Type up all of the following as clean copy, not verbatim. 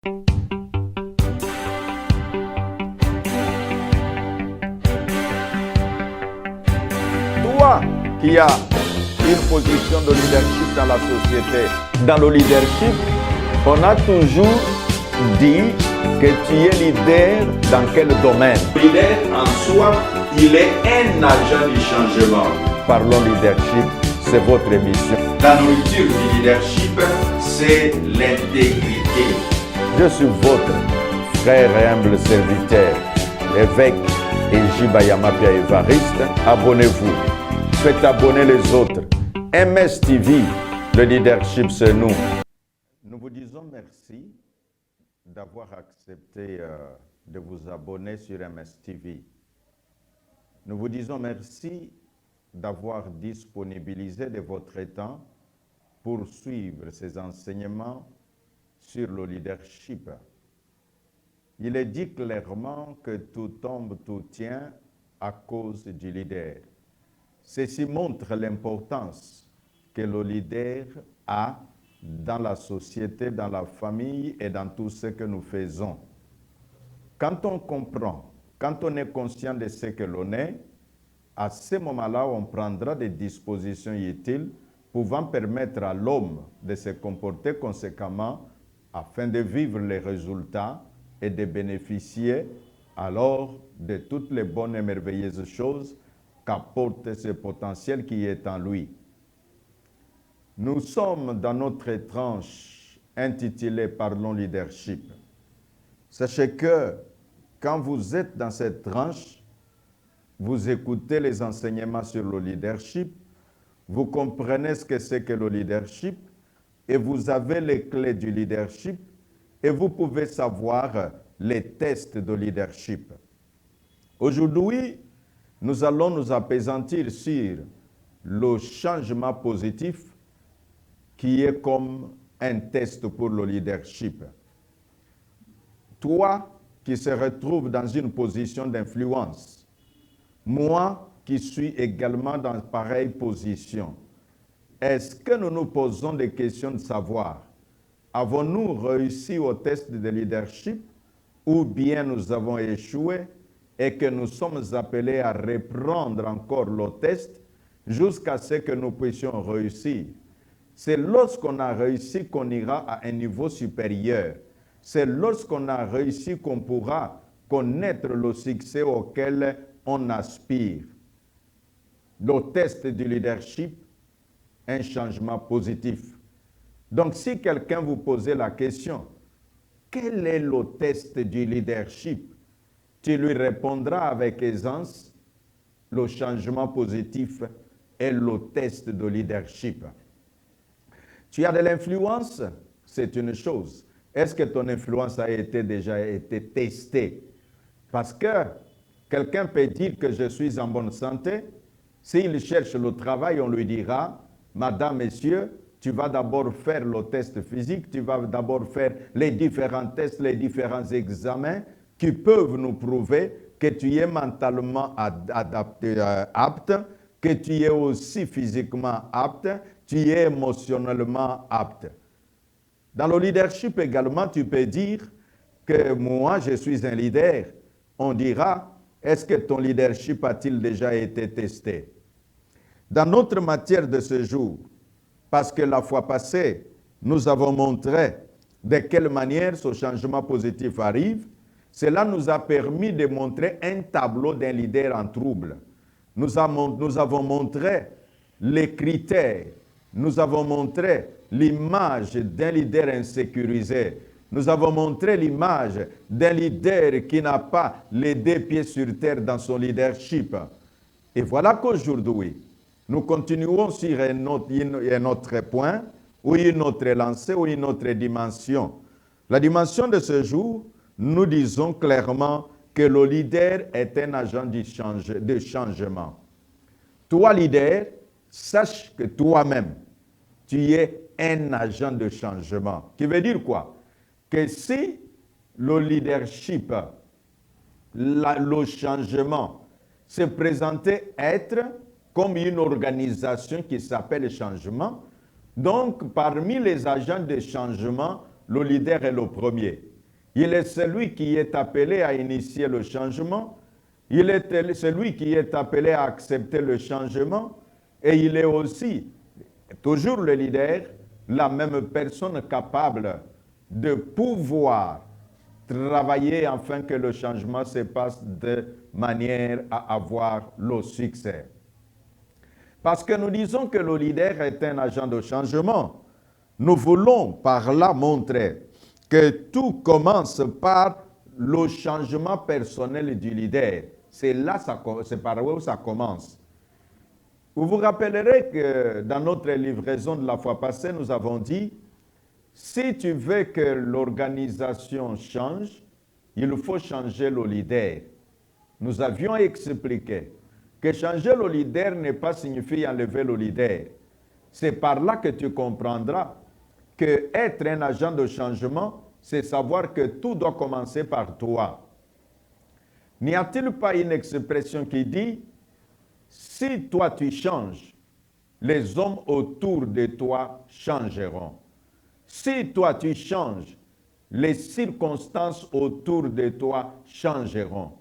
Toi qui as une position de leadership dans la société, dans le leadership, on a toujours dit que tu es leader dans quel domaine? Le leader en soi, il est un agent du changement. Parlons leadership, c'est votre émission. La nourriture du leadership, c'est l'intégrité. Je suis votre frère et humble serviteur, l'évêque Eji Bayama Pia Évariste. Abonnez-vous, faites abonner les autres. MS TV, le leadership c'est nous. Nous vous disons merci d'avoir accepté de vous abonner sur MS TV. Nous vous disons merci d'avoir disponibilisé de votre temps pour suivre ces enseignements sur le leadership. Il est dit clairement que tout tombe, tout tient à cause du leader. Ceci montre l'importance que le leader a dans la société, dans la famille et dans tout ce que nous faisons. Quand on comprend, quand on est conscient de ce que l'on est, à ce moment-là, on prendra des dispositions utiles pouvant permettre à l'homme de se comporter conséquemment afin de vivre les résultats et de bénéficier alors de toutes les bonnes et merveilleuses choses qu'apporte ce potentiel qui est en lui. Nous sommes dans notre tranche intitulée « Parlons leadership ». Sachez que quand vous êtes dans cette tranche, vous écoutez les enseignements sur le leadership, vous comprenez ce que c'est que le leadership et vous avez les clés du leadership et vous pouvez savoir les tests de leadership. Aujourd'hui, nous allons nous appesantir sur le changement positif qui est comme un test pour le leadership. Toi qui se retrouves dans une position d'influence, moi qui suis également dans pareille position, est-ce que nous nous posons des questions de savoir, avons-nous réussi au test de leadership ou bien nous avons échoué et que nous sommes appelés à reprendre encore le test jusqu'à ce que nous puissions réussir? C'est lorsqu'on a réussi qu'on ira à un niveau supérieur. C'est lorsqu'on a réussi qu'on pourra connaître le succès auquel on aspire. Le test du leadership, un changement positif. Donc, si quelqu'un vous posait la question, quel est le test du leadership? Tu lui répondras avec aisance, le changement positif est le test de leadership. Tu as de l'influence, c'est une chose. Est-ce que ton influence a déjà été testée? Parce que quelqu'un peut dire que je suis en bonne santé. S'il cherche le travail, on lui dira, Madame, Messieurs, tu vas d'abord faire le test physique, tu vas d'abord faire les différents tests, les différents examens qui peuvent nous prouver que tu es mentalement apte, que tu es aussi physiquement apte, tu es émotionnellement apte. Dans le leadership également, tu peux dire que moi, je suis un leader. On dira, est-ce que ton leadership a-t-il déjà été testé? Dans notre matière de ce jour, parce que la fois passée, nous avons montré de quelle manière ce changement positif arrive, cela nous a permis de montrer un tableau d'un leader en trouble. Nous avons montré les critères, nous avons montré l'image d'un leader insécurisé, nous avons montré l'image d'un leader qui n'a pas les deux pieds sur terre dans son leadership. Et voilà qu'aujourd'hui, nous continuons sur un autre point, ou une autre lancée, ou une autre dimension. La dimension de ce jour, nous disons clairement que le leader est un agent de changement. Toi, leader, sache que toi-même, tu es un agent de changement. Qui veut dire quoi? Que si le leadership, le changement, se présentait être comme une organisation qui s'appelle changement, donc parmi les agents de changement, le leader est le premier. Il est celui qui est appelé à initier le changement. Il est celui qui est appelé à accepter le changement. Et il est aussi, toujours le leader, la même personne capable de pouvoir travailler afin que le changement se passe de manière à avoir le succès. Parce que nous disons que le leader est un agent de changement. Nous voulons par là montrer que tout commence par le changement personnel du leader. C'est par où ça commence. Vous vous rappellerez que dans notre livraison de la fois passée, nous avons dit, si tu veux que l'organisation change, il faut changer le leader. Nous avions expliqué que changer le leader n'est pas signifié enlever le leader. C'est par là que tu comprendras que être un agent de changement, c'est savoir que tout doit commencer par toi. N'y a-t-il pas une expression qui dit, si toi tu changes, les hommes autour de toi changeront. Si toi tu changes, les circonstances autour de toi changeront.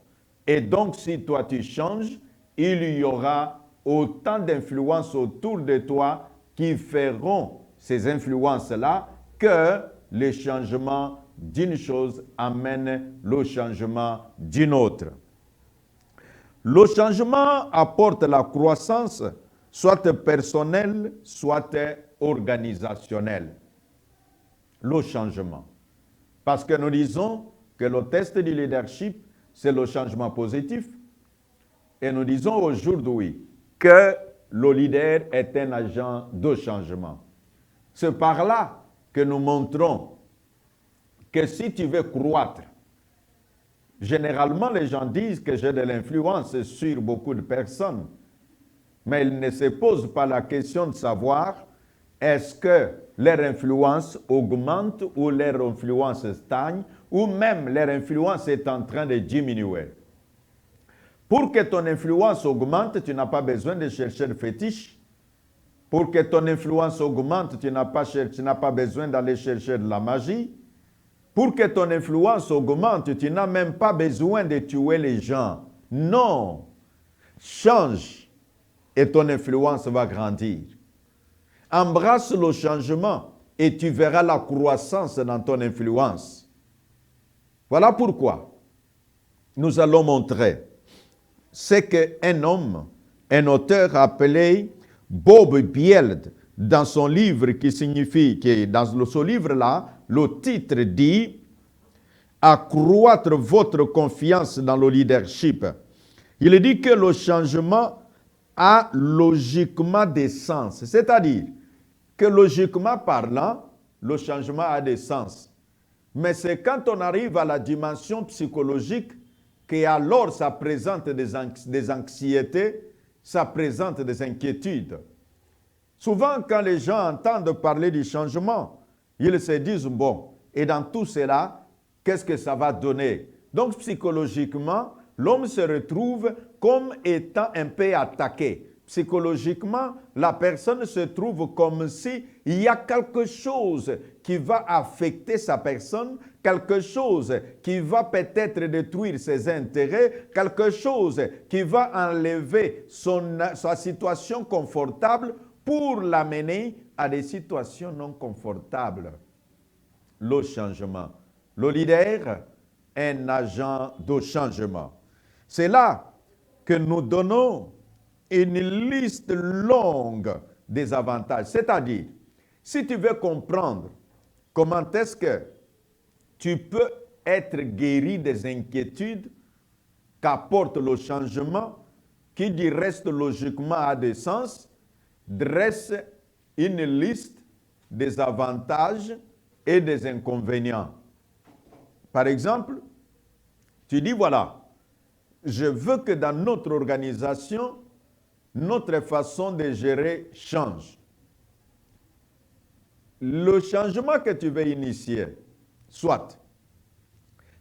Et donc si toi tu changes, il y aura autant d'influences autour de toi qui feront ces influences-là que le changement d'une chose amène le changement d'une autre. Le changement apporte la croissance, soit personnelle, soit organisationnelle. Le changement. Parce que nous disons que le test du leadership, c'est le changement positif. Et nous disons aujourd'hui que le leader est un agent de changement. C'est par là que nous montrons que si tu veux croître, généralement les gens disent que j'ai de l'influence sur beaucoup de personnes, mais ils ne se posent pas la question de savoir est-ce que leur influence augmente ou leur influence stagne ou même leur influence est en train de diminuer. Pour que ton influence augmente, tu n'as pas besoin de chercher le fétiche. Pour que ton influence augmente, tu n'as pas besoin d'aller chercher de la magie. Pour que ton influence augmente, tu n'as même pas besoin de tuer les gens. Non. Change et ton influence va grandir. Embrasse le changement et tu verras la croissance dans ton influence. Voilà pourquoi nous allons montrer ce qu'un homme, un auteur appelé Bob Bield, dans son livre qui signifie, dans ce livre-là, le titre dit « Accroître votre confiance dans le leadership ». Il dit que le changement a logiquement des sens. C'est-à-dire que logiquement parlant, le changement a des sens. Mais c'est quand on arrive à la dimension psychologique qu'alors ça présente des anxiétés, ça présente des inquiétudes. Souvent, quand les gens entendent parler du changement, ils se disent, bon, et dans tout cela, qu'est-ce que ça va donner? Donc, psychologiquement, l'homme se retrouve comme étant un peu attaqué. Psychologiquement, la personne se trouve comme si il y a quelque chose qui va affecter sa personne, quelque chose qui va peut-être détruire ses intérêts, quelque chose qui va enlever sa situation confortable pour l'amener à des situations non confortables. Le changement. Le leader est un agent de changement. C'est là que nous donnons une liste longue des avantages. C'est-à-dire, si tu veux comprendre comment est-ce que tu peux être guéri des inquiétudes qu'apporte le changement, qui du reste logiquement a des sens, dresse une liste des avantages et des inconvénients. Par exemple, tu dis voilà, je veux que dans notre organisation, notre façon de gérer change. Le changement que tu veux initier, soit,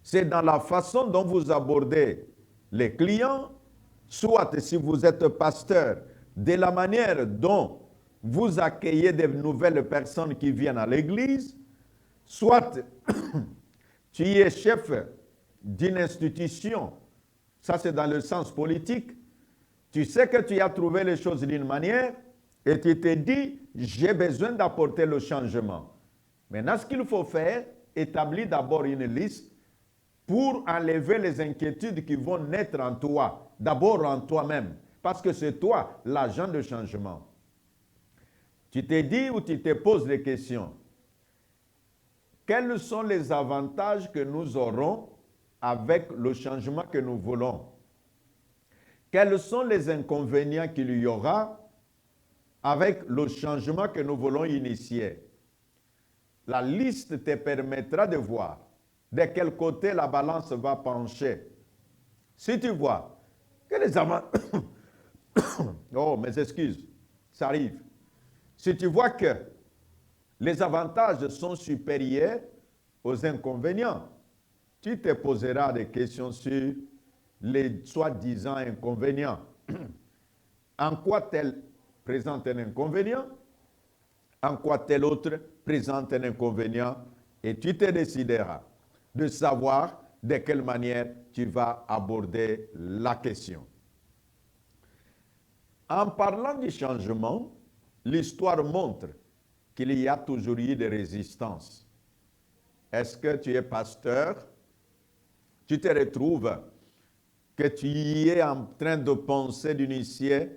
c'est dans la façon dont vous abordez les clients, soit si vous êtes pasteur, de la manière dont vous accueillez de nouvelles personnes qui viennent à l'église, soit Tu es chef d'une institution. Ça, c'est dans le sens politique. Tu sais que tu as trouvé les choses d'une manière et tu te dis, j'ai besoin d'apporter le changement. Maintenant, ce qu'il faut faire, établis d'abord une liste pour enlever les inquiétudes qui vont naître en toi, d'abord en toi-même, parce que c'est toi l'agent de changement. Tu te dis ou tu te poses des questions. Quels sont les avantages que nous aurons avec le changement que nous voulons? Quels sont les inconvénients qu'il y aura avec le changement que nous voulons initier? La liste te permettra de voir de quel côté la balance va pencher. Si tu vois que les avantages... Oh, mes excuses, ça arrive. Si tu vois que les avantages sont supérieurs aux inconvénients, tu te poseras des questions sur les soi-disant inconvénients. En quoi tel présente un inconvénient? En quoi tel autre présente un inconvénient? Et tu te décideras de savoir de quelle manière tu vas aborder la question. En parlant du changement, l'histoire montre qu'il y a toujours eu des résistances. Est-ce que tu es pasteur? Tu te retrouves que tu y es en train de penser d'initier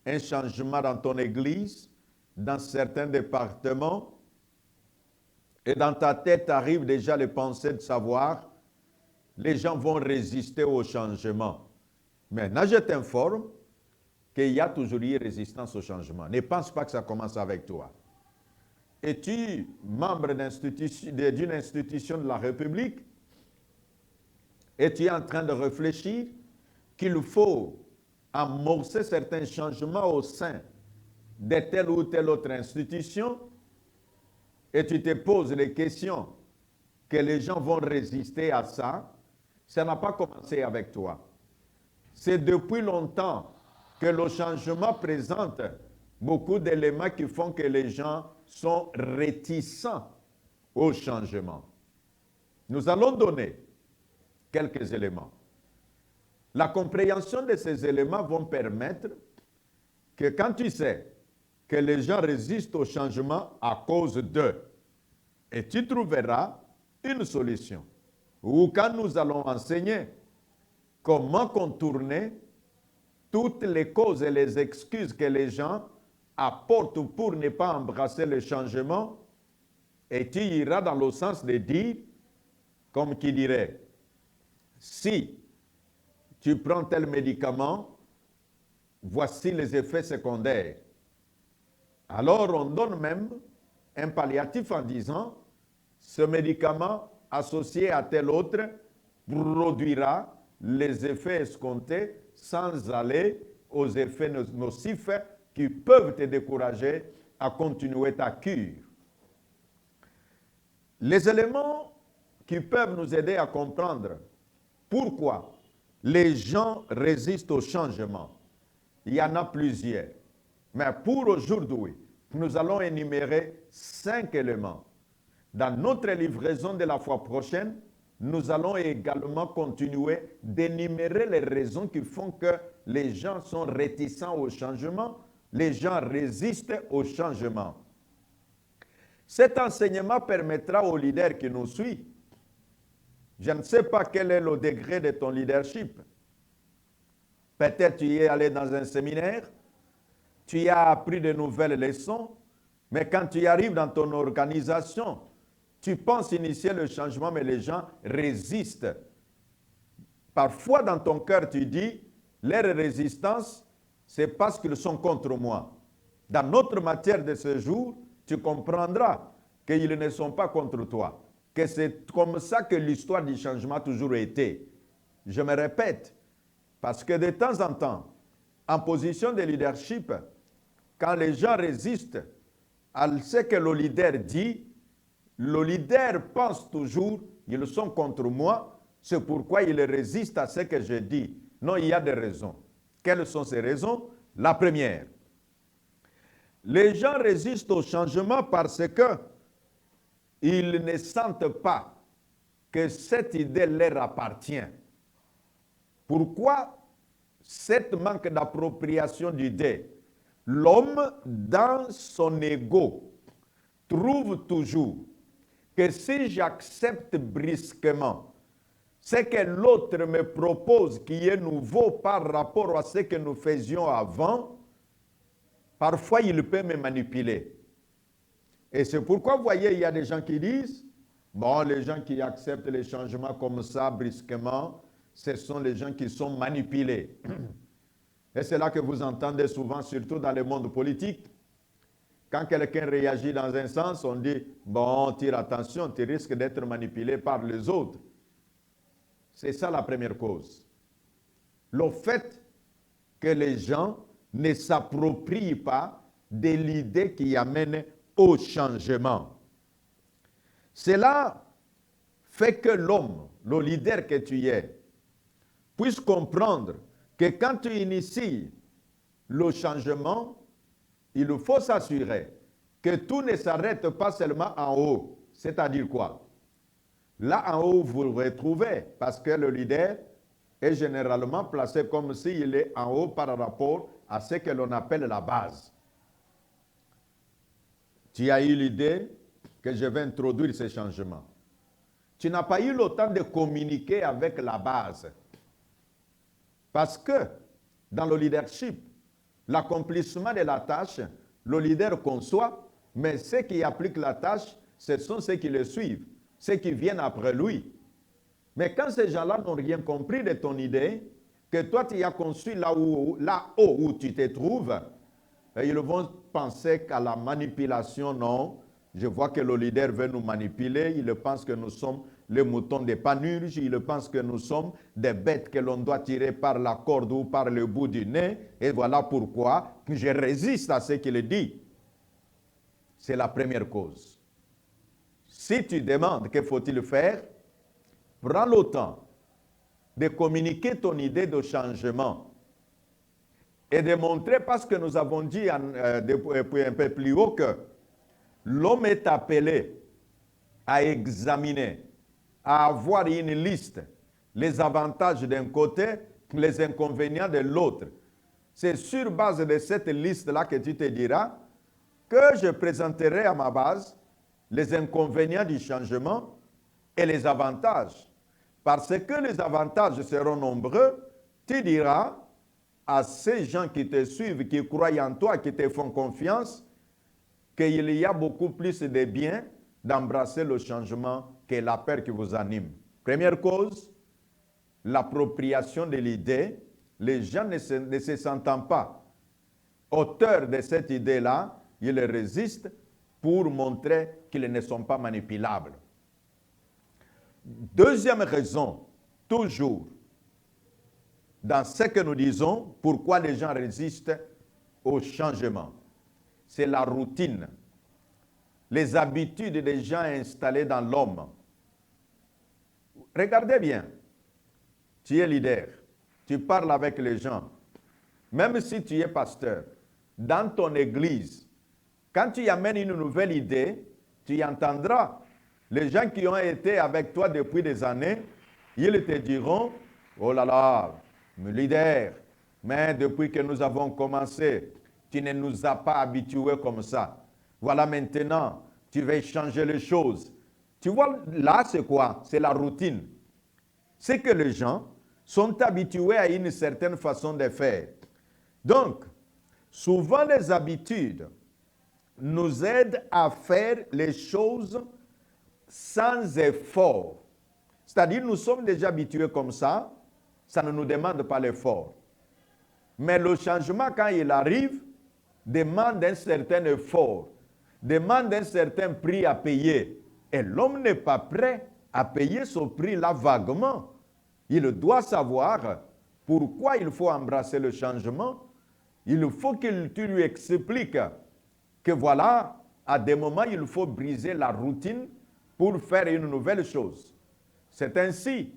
un changement dans ton église, dans certains départements, et dans ta tête arrivent déjà les pensées de savoir, les gens vont résister au changement. Maintenant, je t'informe qu'il y a toujours eu résistance au changement. Ne pense pas que ça commence avec toi. Es-tu membre d'une institution de la République? Es-tu en train de réfléchir qu'il faut amorcer certains changements au sein de telle ou telle autre institution? Et tu te poses les questions que les gens vont résister à ça. Ça n'a pas commencé avec toi. C'est depuis longtemps que le changement présente beaucoup d'éléments qui font que les gens sont réticents au changement. Nous allons donner quelques éléments. La compréhension de ces éléments vont permettre que quand tu sais que les gens résistent au changement à cause d'eux, et tu trouveras une solution. Ou quand nous allons enseigner comment contourner toutes les causes et les excuses que les gens apportent pour ne pas embrasser le changement, et tu iras dans le sens de dire, comme qui dirait, si tu prends tel médicament, voici les effets secondaires. Alors on donne même un palliatif en disant, ce médicament associé à tel autre produira les effets escomptés sans aller aux effets nocifs qui peuvent te décourager à continuer ta cure. Les éléments qui peuvent nous aider à comprendre pourquoi les gens résistent au changement, il y en a plusieurs. Mais pour aujourd'hui, nous allons énumérer 5 éléments. Dans notre livraison de la fois prochaine, nous allons également continuer d'énumérer les raisons qui font que les gens sont réticents au changement, les gens résistent au changement. Cet enseignement permettra aux leaders qui nous suivent. Je ne sais pas quel est le degré de ton leadership. Peut-être tu y es allé dans un séminaire, tu y as appris de nouvelles leçons, mais quand tu arrives dans ton organisation, tu penses initier le changement, mais les gens résistent. Parfois, dans ton cœur, tu dis, leur résistance, c'est parce qu'ils sont contre moi. Dans notre matière de ce jour, tu comprendras qu'ils ne sont pas contre toi, que c'est comme ça que l'histoire du changement a toujours été. Je me répète, parce que de temps en temps, en position de leadership, quand les gens résistent à ce que le leader dit, le leader pense toujours, ils sont contre moi, c'est pourquoi ils résistent à ce que je dis. Non, il y a des raisons. Quelles sont ces raisons? La première, les gens résistent au changement parce qu'ils ne sentent pas que cette idée leur appartient. Pourquoi cette manque d'appropriation d'idées? L'homme, dans son ego, trouve toujours que si j'accepte brusquement ce que l'autre me propose qui est nouveau par rapport à ce que nous faisions avant, parfois il peut me manipuler. Et c'est pourquoi, vous voyez, il y a des gens qui disent, bon, les gens qui acceptent les changements comme ça brusquement, ce sont les gens qui sont manipulés. Et c'est là que vous entendez souvent, surtout dans le monde politique, quand quelqu'un réagit dans un sens, on dit, bon, tire attention, tu risques d'être manipulé par les autres. C'est ça la première cause. Le fait que les gens ne s'approprient pas de l'idée qui amène au changement. Cela fait que l'homme, le leader que tu es, puisse comprendre que quand tu inities le changement, il faut s'assurer que tout ne s'arrête pas seulement en haut. C'est-à-dire quoi? Là en haut, vous le retrouvez, parce que le leader est généralement placé comme s'il est en haut par rapport à ce que l'on appelle la base. Tu as eu l'idée que je vais introduire ces changements. Tu n'as pas eu le temps de communiquer avec la base. Parce que dans le leadership, l'accomplissement de la tâche, le leader conçoit, mais ceux qui appliquent la tâche, ce sont ceux qui le suivent, ceux qui viennent après lui. Mais quand ces gens-là n'ont rien compris de ton idée, que toi tu as conçu là-haut où tu te trouves, ils vont penser qu'à la manipulation, non. Je vois que le leader veut nous manipuler, il pense que nous sommes les moutons des panurges, il pense que nous sommes des bêtes que l'on doit tirer par la corde ou par le bout du nez, et voilà pourquoi je résiste à ce qu'il dit. C'est la première cause. Si tu demandes que faut-il faire, prends le temps de communiquer ton idée de changement et de montrer, parce que nous avons dit depuis un peu plus haut que l'homme est appelé à examiner, à avoir une liste, les avantages d'un côté, les inconvénients de l'autre. C'est sur base de cette liste-là que tu te diras que je présenterai à ma base les inconvénients du changement et les avantages. Parce que les avantages seront nombreux, tu diras à ces gens qui te suivent, qui croient en toi, qui te font confiance, qu'il y a beaucoup plus de bien d'embrasser le changement que la peur qui vous anime. Première cause, l'appropriation de l'idée. Les gens ne se sentant pas auteurs de cette idée-là, ils résistent pour montrer qu'ils ne sont pas manipulables. Deuxième raison, toujours, dans ce que nous disons, pourquoi les gens résistent au changement, c'est la routine, les habitudes des gens installées dans l'homme. Regardez bien, tu es leader, tu parles avec les gens, même si tu es pasteur, dans ton église, quand tu amènes une nouvelle idée, tu entendras les gens qui ont été avec toi depuis des années, ils te diront, oh là là, leader, mais depuis que nous avons commencé, tu ne nous as pas habitués comme ça. Voilà maintenant, tu veux changer les choses. Tu vois, là, c'est quoi? C'est la routine. C'est que les gens sont habitués à une certaine façon de faire. Donc, souvent les habitudes nous aident à faire les choses sans effort. C'est-à-dire, nous sommes déjà habitués comme ça ne nous demande pas l'effort. Mais le changement, quand il arrive, demande un certain effort, demande un certain prix à payer. Et l'homme n'est pas prêt à payer ce prix-là vaguement. Il doit savoir pourquoi il faut embrasser le changement. Il faut que tu lui expliques que voilà, à des moments, il faut briser la routine pour faire une nouvelle chose. C'est ainsi,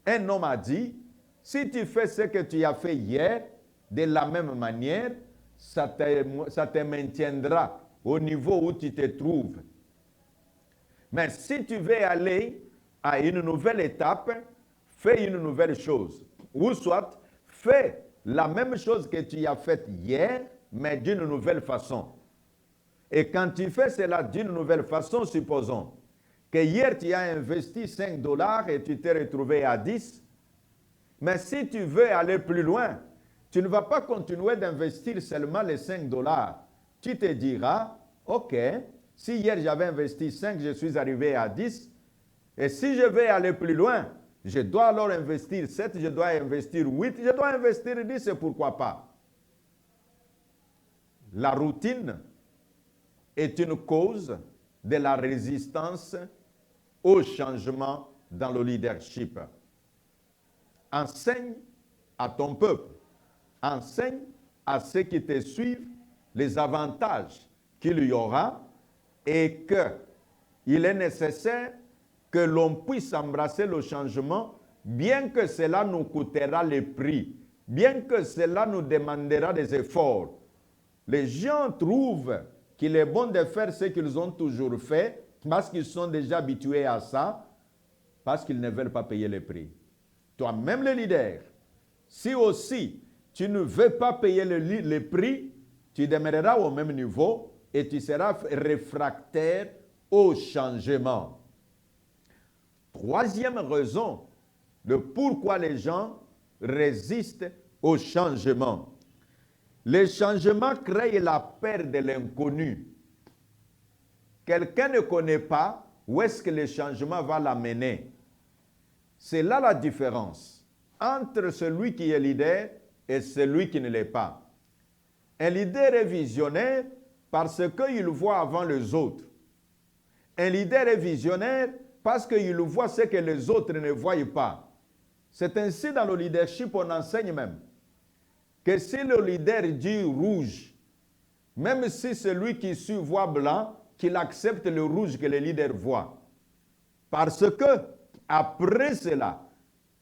un homme a dit, si tu fais ce que tu as fait hier, de la même manière, ça te maintiendra au niveau où tu te trouves. Mais si tu veux aller à une nouvelle étape, fais une nouvelle chose. Ou soit, fais la même chose que tu as faite hier, mais d'une nouvelle façon. Et quand tu fais cela d'une nouvelle façon, supposons que hier tu as investi 5 dollars et tu t'es retrouvé à 10, mais si tu veux aller plus loin, tu ne vas pas continuer d'investir seulement les 5 dollars. Tu te diras, ok, si hier j'avais investi 5, je suis arrivé à 10, et si je vais aller plus loin, je dois alors investir 7, je dois investir 8, je dois investir 10, et pourquoi pas? La routine est une cause de la résistance au changement dans le leadership. Enseigne à ton peuple, enseigne à ceux qui te suivent les avantages qu'il y aura et qu'il est nécessaire que l'on puisse embrasser le changement, bien que cela nous coûtera le prix, bien que cela nous demandera des efforts. Les gens trouvent qu'il est bon de faire ce qu'ils ont toujours fait parce qu'ils sont déjà habitués à ça, parce qu'ils ne veulent pas payer le prix. Toi-même le leader, si aussi tu ne veux pas payer le prix, tu demeureras au même niveau et tu seras réfractaire au changement. Troisième raison de pourquoi les gens résistent au changement. Le changement crée la peur de l'inconnu. Quelqu'un ne connaît pas où est-ce que le changement va l'amener. C'est là la différence entre celui qui est leader et celui qui ne l'est pas. Un leader est visionnaire parce qu'il voit avant les autres. Un leader est visionnaire parce qu'il voit ce que les autres ne voient pas. C'est ainsi dans le leadership, on enseigne même que si le leader dit rouge, même si celui qui suit voit blanc, qu'il accepte le rouge que le leader voit. Parce que, après cela,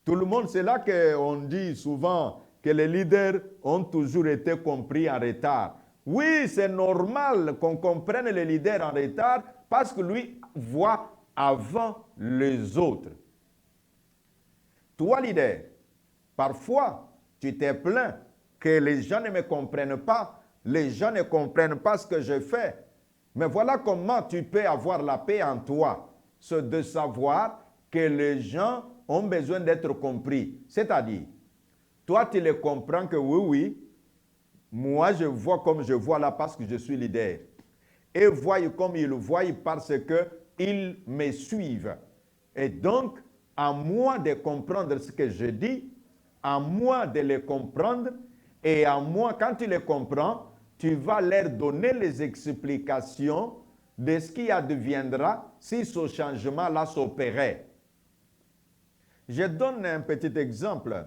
tout le monde, c'est là qu'on dit souvent que les leaders ont toujours été compris en retard. Oui, c'est normal qu'on comprenne les leaders en retard parce que lui voit avant les autres. Toi, leader, parfois, tu t'es plaint que les gens ne me comprennent pas, les gens ne comprennent pas ce que je fais. Mais voilà comment tu peux avoir la paix en toi, c'est de savoir que les gens ont besoin d'être compris. C'est-à-dire, toi, tu les comprends que oui, moi, je vois comme je vois là parce que je suis leader. Et voient comme ils voient parce qu'ils me suivent. Et donc, à moi de comprendre ce que je dis, à moi de les comprendre, et à moi, quand tu les comprends, tu vas leur donner les explications de ce qui adviendra si ce changement-là s'opérait. Je donne un petit exemple.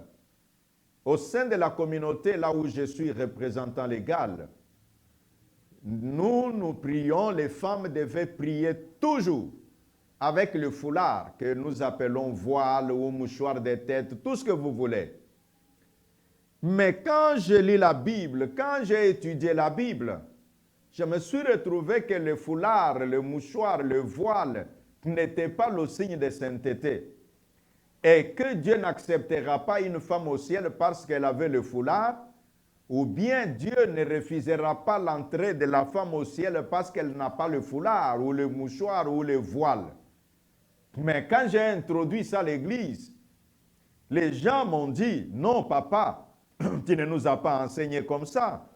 Au sein de la communauté, là où je suis représentant légal, nous prions, les femmes devaient prier toujours avec le foulard que nous appelons voile ou mouchoir de tête, tout ce que vous voulez. Mais quand je lis la Bible, quand j'ai étudié la Bible, je me suis retrouvé que le foulard, le mouchoir, le voile n'était pas le signe de sainteté. Et que Dieu n'acceptera pas une femme au ciel parce qu'elle avait le foulard, ou bien Dieu ne refusera pas l'entrée de la femme au ciel parce qu'elle n'a pas le foulard, ou le mouchoir, ou le voile. Mais quand j'ai introduit ça à l'église, les gens m'ont dit, non papa, tu ne nous as pas enseigné comme ça.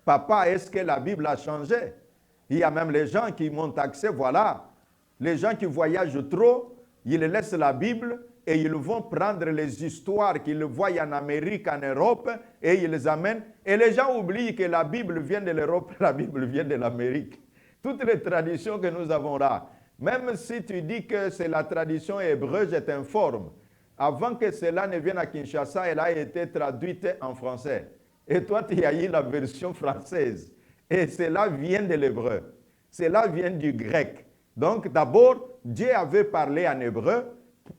Papa, est-ce que la Bible a changé? Il y a même les gens qui m'ont taxé, voilà. Les gens qui voyagent trop, ils laissent la Bible et ils vont prendre les histoires qu'ils voient en Amérique, en Europe, et ils les amènent. Et les gens oublient que la Bible vient de l'Europe, la Bible vient de l'Amérique. Toutes les traditions que nous avons là, même si tu dis que c'est la tradition hébreu, je t'informe. Avant que cela ne vienne à Kinshasa, elle a été traduite en français. Et toi, tu as eu la version française. Et cela vient de l'hébreu. Cela vient du grec. Donc d'abord, Dieu avait parlé en hébreu.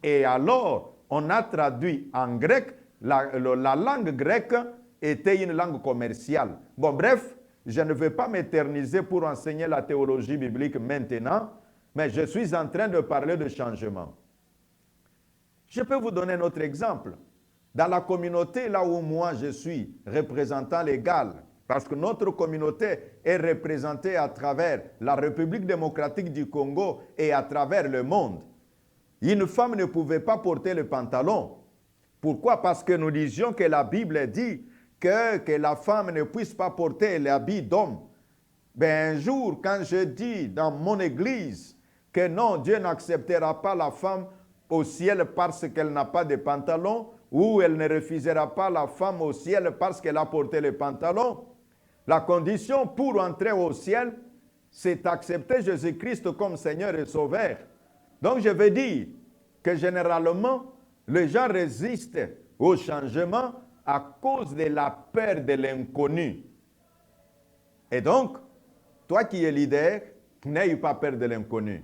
Et alors, on a traduit en grec. La langue grecque était une langue commerciale. Bon, bref, je ne vais pas m'éterniser pour enseigner la théologie biblique maintenant. Mais je suis en train de parler de changement. Je peux vous donner un autre exemple. Dans la communauté, là où moi je suis représentant légal, parce que notre communauté est représentée à travers la République démocratique du Congo et à travers le monde. Une femme ne pouvait pas porter le pantalon. Pourquoi? Parce que nous disions que la Bible dit que la femme ne puisse pas porter l'habit d'homme. Ben, un jour, quand je dis dans mon église que non, Dieu n'acceptera pas la femme au ciel parce qu'elle n'a pas de pantalon, ou elle ne refusera pas la femme au ciel parce qu'elle a porté le pantalon, la condition pour entrer au ciel, c'est accepter Jésus-Christ comme Seigneur et Sauveur. Donc je veux dire que généralement, les gens résistent au changement à cause de la peur de l'inconnu. Et donc, toi qui es leader, n'aie pas peur de l'inconnu.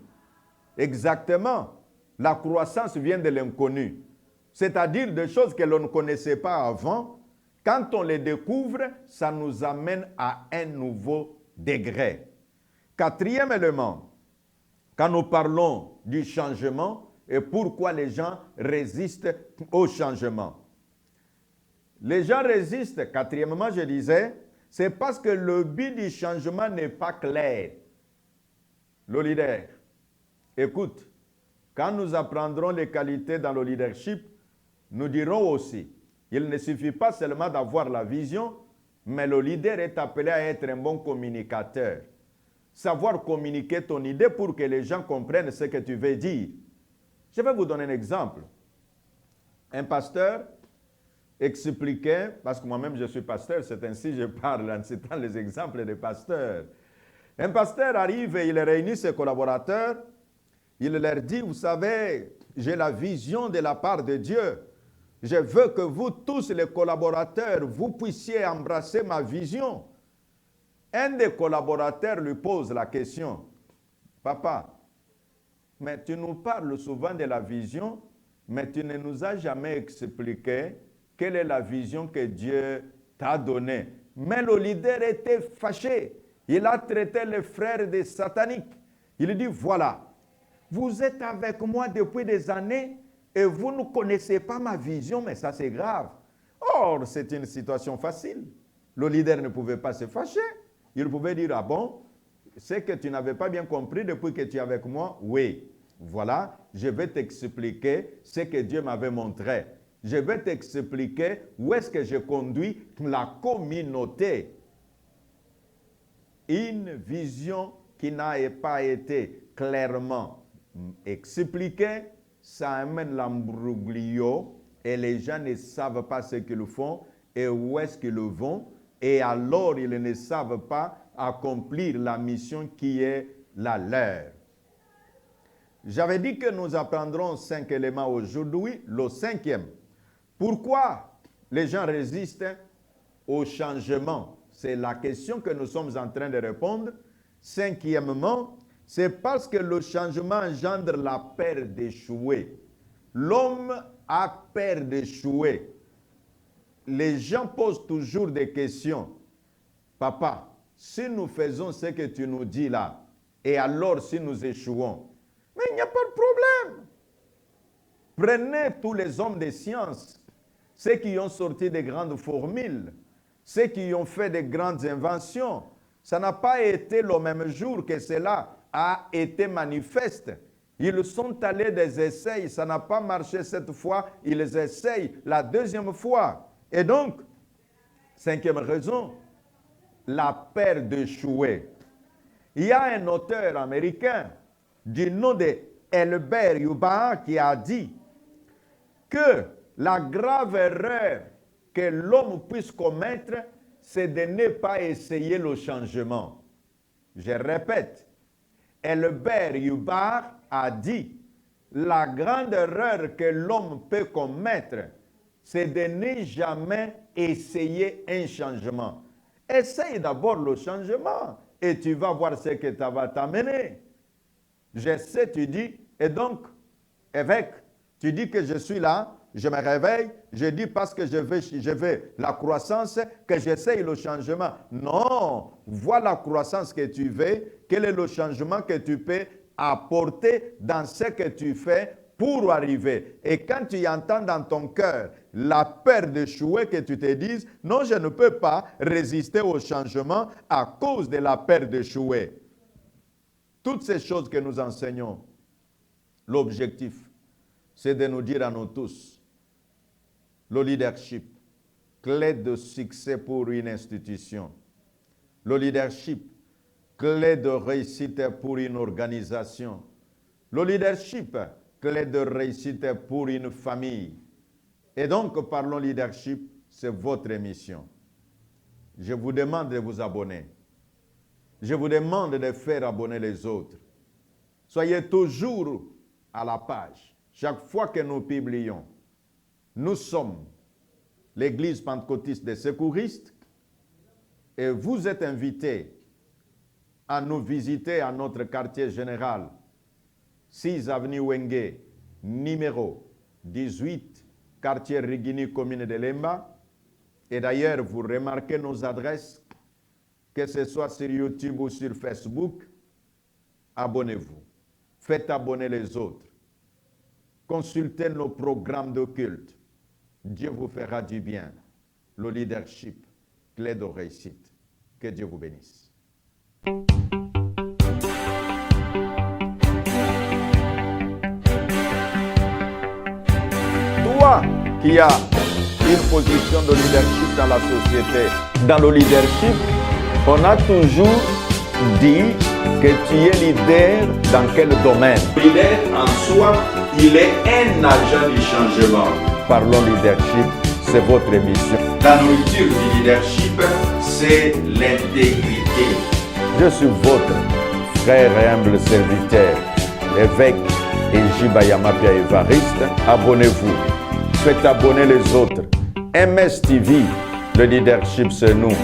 Exactement, la croissance vient de l'inconnu. C'est-à-dire des choses que l'on ne connaissait pas avant. Quand on les découvre, ça nous amène à un nouveau degré. Quatrième élément, quand nous parlons du changement et pourquoi les gens résistent au changement. Les gens résistent, quatrièmement, je disais, c'est parce que le but du changement n'est pas clair. Le leader, écoute, quand nous apprendrons les qualités dans le leadership, nous dirons aussi, il ne suffit pas seulement d'avoir la vision, mais le leader est appelé à être un bon communicateur. Savoir communiquer ton idée pour que les gens comprennent ce que tu veux dire. Je vais vous donner un exemple. Un pasteur expliquait, parce que moi-même je suis pasteur, c'est ainsi que je parle en citant les exemples des pasteurs. Un pasteur arrive et il réunit ses collaborateurs, il leur dit, vous savez, j'ai la vision de la part de Dieu. Je veux que vous tous les collaborateurs, vous puissiez embrasser ma vision. Un des collaborateurs lui pose la question, papa, mais tu nous parles souvent de la vision, mais tu ne nous as jamais expliqué quelle est la vision que Dieu t'a donnée. Mais le leader était fâché. Il a traité les frères de sataniques. Il dit, voilà, vous êtes avec moi depuis des années et vous ne connaissez pas ma vision, mais ça c'est grave. Or, c'est une situation facile. Le leader ne pouvait pas se fâcher. Il pouvait dire, ah bon, c'est que tu n'avais pas bien compris depuis que tu es avec moi? Oui, voilà, je vais t'expliquer ce que Dieu m'avait montré. Je vais t'expliquer où est-ce que je conduis la communauté. Une vision qui n'a pas été clairement expliquée, ça amène l'embrouglio et les gens ne savent pas ce qu'ils font et où est-ce qu'ils vont. Et alors, ils ne savent pas accomplir la mission qui est la leur. J'avais dit que nous apprendrons 5 éléments aujourd'hui. Le 5e, pourquoi les gens résistent au changement? C'est la question que nous sommes en train de répondre. 5e, c'est parce que le changement engendre la peur d'échouer. L'homme a peur d'échouer. Les gens posent toujours des questions. Papa, si nous faisons ce que tu nous dis là, et alors si nous échouons, mais il n'y a pas de problème. Prenez tous les hommes de science, ceux qui ont sorti des grandes formules, ceux qui ont fait de grandes inventions. Ça n'a pas été le même jour que cela a été manifeste. Ils sont allés des essais, ça n'a pas marché cette fois, ils essayent la deuxième fois. Et donc, 5e raison, la peur d'échouer. Il y a un auteur américain du nom de Albert Hubbard qui a dit que la grave erreur que l'homme puisse commettre, c'est de ne pas essayer le changement. Je répète, Albert Hubbard a dit, la grande erreur que l'homme peut commettre, c'est de ne jamais essayer un changement. Essaye d'abord le changement et tu vas voir ce que ça va t'amener. Je sais, tu dis, et donc, évêque, tu dis que je suis là, je me réveille, je dis parce que je veux la croissance, que j'essaye le changement. Non, vois la croissance que tu veux, quel est le changement que tu peux apporter dans ce que tu fais pour arriver. Et quand tu entends dans ton cœur la peur d'échouer, que tu te dises, non, je ne peux pas résister au changement à cause de la peur d'échouer. Toutes ces choses que nous enseignons, l'objectif, c'est de nous dire à nous tous, le leadership, clé de succès pour une institution. Le leadership, clé de réussite pour une organisation. Le leadership, clé de réussite pour une famille. Et donc, parlons leadership, c'est votre émission. Je vous demande de vous abonner. Je vous demande de faire abonner les autres. Soyez toujours à la page. Chaque fois que nous publions, nous sommes l'Église pentecôtiste des secouristes et vous êtes invités à nous visiter à notre quartier général, 6 avenue Wenge, numéro 18, quartier Rigini, commune de Lemba. Et d'ailleurs, vous remarquez nos adresses, que ce soit sur YouTube ou sur Facebook, abonnez-vous. Faites abonner les autres. Consultez nos programmes de culte. Dieu vous fera du bien. Le leadership, clé de réussite. Que Dieu vous bénisse. Toi qui as une position de leadership dans la société, dans le leadership, on a toujours dit que tu es leader dans quel domaine? Le leader en soi, il est un agent du changement. Parlons leadership, c'est votre émission. La nourriture du leadership, c'est l'intégrité. Je suis votre frère et humble serviteur, l'évêque Ejibayama Pia Évariste. Abonnez-vous, faites abonner les autres. MS TV, le leadership c'est nous.